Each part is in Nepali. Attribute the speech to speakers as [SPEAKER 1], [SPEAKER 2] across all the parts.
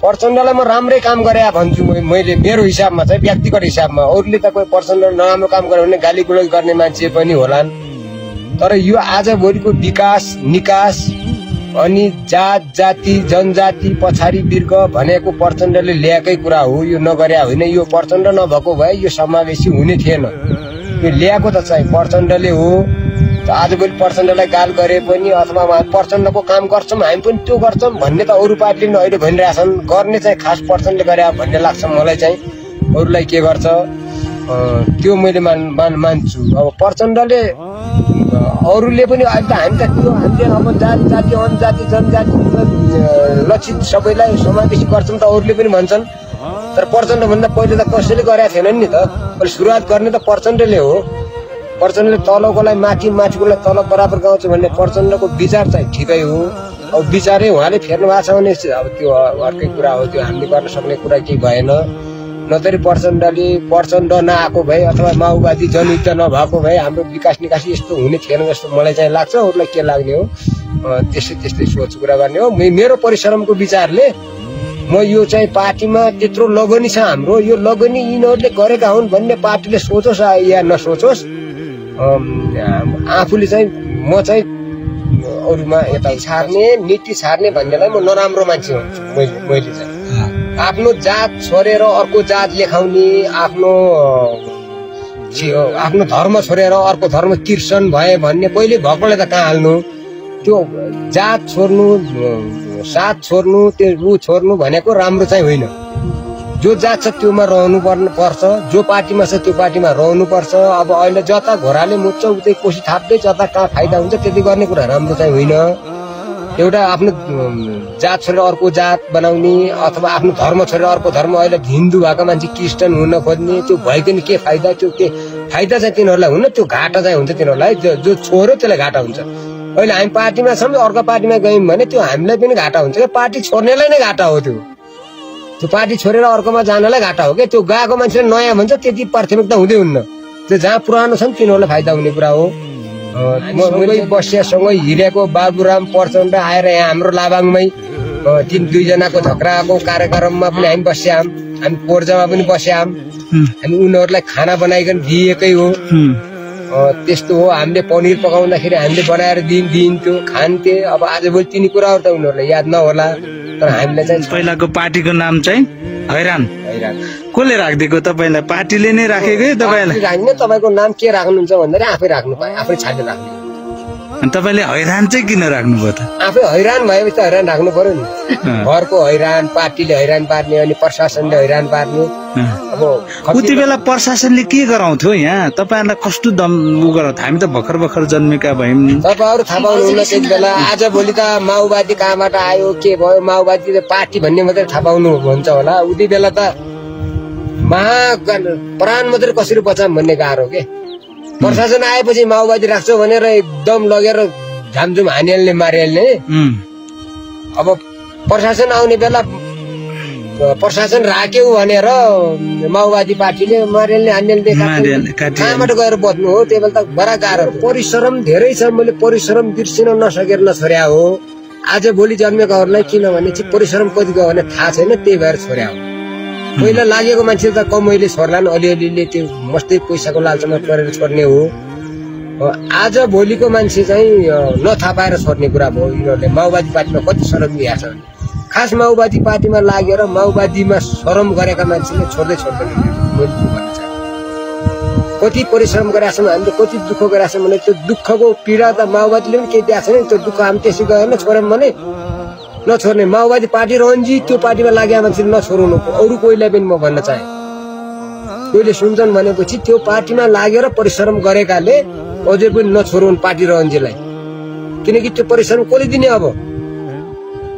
[SPEAKER 1] प्रचण्डलाई म राम्रै काम गरे भन्छु मैले मेरो हिसाबमा चाहिँ व्यक्तिगत हिसाबमा। अरूले त कोही प्रचण्ड नराम्रो काम गर्यो भने गाली गुलोज गर्ने मान्छे पनि होलान्, तर यो आजभोलिको विकास निकास अनि जात जाति जनजाति पछाडि बिर्ग भनेको प्रचण्डले ल्याएकै कुरा हो। यो नगर्या होइन, यो प्रचण्ड नभएको भए यो समावेशी हुने थिएन। यो ल्याएको त चाहिँ प्रचण्डले हो। आजभोलि प्रचण्डलाई गाल गरे पनि अथवा प्रचण्डको काम गर्छौँ हामी पनि त्यो गर्छौँ भन्ने त अरू पार्टीले पनि अहिले भनिरहेछन्। गर्ने चाहिँ खास प्रचण्डले गरे भन्ने लाग्छ मलाई चाहिँ। अरूलाई के गर्छ त्यो मैले मान्छु। अब प्रचण्डले अरूले पनि अहिले त हामी त त्यो हामीले अब जाति जाति जनजाति जनजाति लक्षित सबैलाई समावेशी गर्छौँ त अरूले पनि भन्छन्। तर प्रचण्ड भन्दा पहिले त कसैले गरेका थिएनन् नि त। अहिले सुरुवात गर्ने त प्रचण्डले हो। प्रचण्डले तलकोलाई माथि माथिकोलाई तल बराबर गाउँछ भन्ने प्रचण्डको विचार चाहिँ ठिकै हो। अब विचारै उहाँले फेर्नु भएको छ भने अब त्यो अर्कै कुरा हो। त्यो हामीले गर्न सक्ने कुरा केही भएन। नतरी प्रचण्ड नआएको भए अथवा माओवादी जनयुद्ध नभएको भए हाम्रो विकास निकासी यस्तो हुने थिएन जस्तो मलाई चाहिँ लाग्छ। अरूलाई के लाग्ने हो त्यस्तै सोच कुरा गर्ने हो। मेरो परिश्रमको विचारले म यो चाहिँ पार्टीमा त्यत्रो लगनी छ हाम्रो, यो लगनी यिनीहरूले गरेका हुन् भन्ने पार्टीले सोचोस् या नसोचोस्, आफूले चाहिँ म चाहिँ अरूमा यता छार्ने नीति छार्ने भन्नेलाई म नराम्रो मान्छे हुन्छु। मैले चाहिँ आफ्नो जात छोडेर अर्को जात लेखाउने, आफ्नो धर्म छोडेर अर्को धर्म तिर्सन भए भन्ने पहिले भएकोले त कहाँ हाल्नु। त्यो जात छोड्नु साथ छोड्नु त्यो छोड्नु भनेको राम्रो चाहिँ होइन। जो जात छ त्योमा रहनु पर्छ, जो पार्टीमा छ त्यो पार्टीमा रहनु पर्छ। अब अहिले जता घोडाले मुच्छ उतै कोसी थाप्दै जता कहाँ फाइदा हुन्छ त्यति गर्ने कुरा राम्रो चाहिँ होइन। एउटा आफ्नो जात छोडेर अर्को जात बनाउने अथवा आफ्नो धर्म छोडेर अर्को धर्म, अहिले हिन्दू भएको मान्छे क्रिस्चियन हुन खोज्ने, त्यो भइकन के फाइदा? त्यो के फाइदा चाहिँ तिनीहरूलाई हुन्न, त्यो घाटा चाहिँ हुन्छ तिनीहरूलाई। जो छोड्यो त्यसलाई घाटा हुन्छ। अहिले हामी पार्टीमा छौँ अर्को पार्टीमा गयौँ भने त्यो हामीलाई पनि घाटा हुन्छ क्या। पार्टी छोड्नेलाई नै घाटा हो। त्यो पार्टी छोडेर अर्कोमा जानलाई घाटा हो क्या। त्यो गएको मान्छेले नयाँ भन्छ त्यति प्राथमिकता हुँदै हुन्न। त्यो जहाँ पुरानो छन् तिनीहरूलाई फाइदा हुने कुरा हो। सँगै बसियासँगै हिँडेको बाबुराम प्रचण्ड आएर यहाँ हाम्रो लाभाङमै दुईजनाको झगडाको कार्यक्रममा पनि हामी बस्या, हामी पोर्जामा पनि बस्या, हामी उनीहरूलाई खाना बनाइकन दिएकै हो। त्यस्तो हो। हामीले पनिर पकाउँदाखेरि हामीले बनाएर दिन्थ्यो खान्थे। अब आजभोलि तिनी कुराहरू त उनीहरूलाई याद नहोला, तर हामीलाई चाहिँ
[SPEAKER 2] पहिलाको पार्टीको नाम चाहिँ हैरान। कसले राखिदिएको तपाईँलाई? पार्टीले नै राखेको तपाईँलाई?
[SPEAKER 1] राख्ने तपाईँको नाम के राख्नुहुन्छ भन्दाखेरि आफै राख्नु पाए, आफै छानेर राख्नु।
[SPEAKER 2] अनि तपाईँले हैरान चाहिँ किन राख्नुभयो त?
[SPEAKER 1] आफै हैरान भएपछि त हैरान राख्नु पर्यो नि। घरको हैरान, पार्टीले हैरान पार्ने, अनि प्रशासनले हैरान पार्ने। अब
[SPEAKER 2] उति बेला प्रशासनले के गराउँथ्यो यहाँ? तपाईँहरूलाई कस्तो दम गराउँथ्यो? हामी त भर्खर जन्मेका भयौँ।
[SPEAKER 1] तपाईँहरू थाहा पाउनुहुन्न त्यति बेला। आजभोलि त माओवादी कहाँबाट आयो के भयो, माओवादी पार्टी भन्ने मात्रै थाहा पाउनु भन्छ होला। उति बेला त प्राण मात्रै कसरी बचाऊँ भन्ने गाह्रो के। प्रशासन आएपछि माओवादी राख्छ भनेर एकदम लगेर झामझुम हानिहाल्ने मारिहाल्ने। अब प्रशासन आउने बेला प्रशासन राख्यो भनेर माओवादी पार्टीले मारिहाल्ने हानिहाल्ने कहाँबाट गएर बच्नु हो? त्यो बेला त बडा गाह्रो। परिश्रम धेरै छ। मैले परिश्रम बिर्सिन नसकेर नछोड्या हो। आजभोलि जन्मेकाहरूलाई किनभने चाहिँ परिश्रम कति गयो भने थाहा छैन, त्यही भएर छोड्या हो। पहिला लागेको मान्छे त कमैले छोड्लान्, अलिअलिले त्यो मस्तै पैसाको लालचमा परेर छोड्ने हो। आज भोलिको मान्छे चाहिँ नथाहा पाएर छोड्ने कुरा भयो। यिनीहरूले माओवादी पार्टीमा कति शरम दिएको छ। खास माओवादी पार्टीमा लागेर माओवादीमा शरम गरेका मान्छेले छोड्दै छोड्दैन। कति परिश्रम गरेका छौँ हामीले, कति दुःख गरेका छौँ भने त्यो दुःखको पीडा त माओवादीले पनि केही दिएको छैन। त्यो दुःख हामी त्यसै गएर छोड्यौँ भने नछोड्ने। माओवादी पार्टी रहन्जी त्यो पार्टीमा लागेका मान्छेले नछोड्नु। अरू कोहीलाई पनि म भन्न चाहे, कोहीले सुन्छन् भनेपछि त्यो पार्टीमा लागेर परिश्रम गरेकाले अझै पनि नछोड्नु पार्टी रहन्जीलाई। किनकि त्यो परिश्रम कसले दिने? अब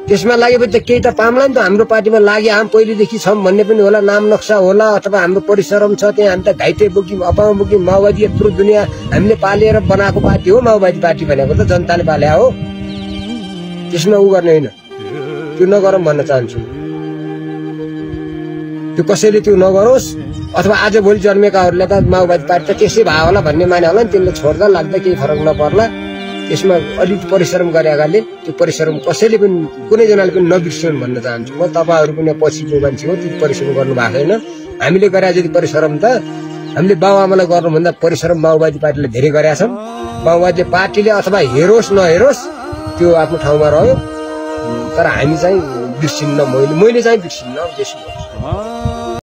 [SPEAKER 1] त्यसमा लागेपछि त केही त पाम्ला नि त। हाम्रो पार्टीमा लागे हामी पहिलेदेखि छौँ भन्ने पनि होला, नाम नक्सा होला, अथवा हाम्रो परिश्रम छ त्यहाँ। हामी त घाइते बोक्यौँ, अपामा बोक्यौँ। माओवादी यत्रो दुनियाँ हामीले पालेर बनाएको पार्टी हो माओवादी पार्टी भनेको त, जनताले पाल्या हो। त्यसमा उ गर्ने होइन, त्यो नगरौँ भन्न चाहन्छु। त्यो कसैले त्यो नगरोस्। अथवा आज भोलि जन्मेकाहरूले त माओवादी पार्टी त त्यसै भयो होला भन्ने माने होला नि, तिनले छोड्दा लाग्दा केही फरक नपर्ला। त्यसमा अलिक परिश्रम गरेकाले त्यो परिश्रम कसैले पनि कुनै जनाले पनि नबिर्सनु भन्न चाहन्छु म। तपाईहरु पनि पछिको मान्छे हो, त्यो परिश्रम गर्नु भएको छैन। हामीले गरे जति परिश्रम त हामीले बाबुआमालाई गर्नुभन्दा परिश्रम माओवादी पार्टीले धेरै गरेका छन्। माओवादी पार्टीले अथवा हेरोस् नहेरोस् त्यो आफ्नो ठाउँमा रह्यो, तर हामी चाहिँ बिर्सिन्न। मैले चाहिँ बिर्सिन्न।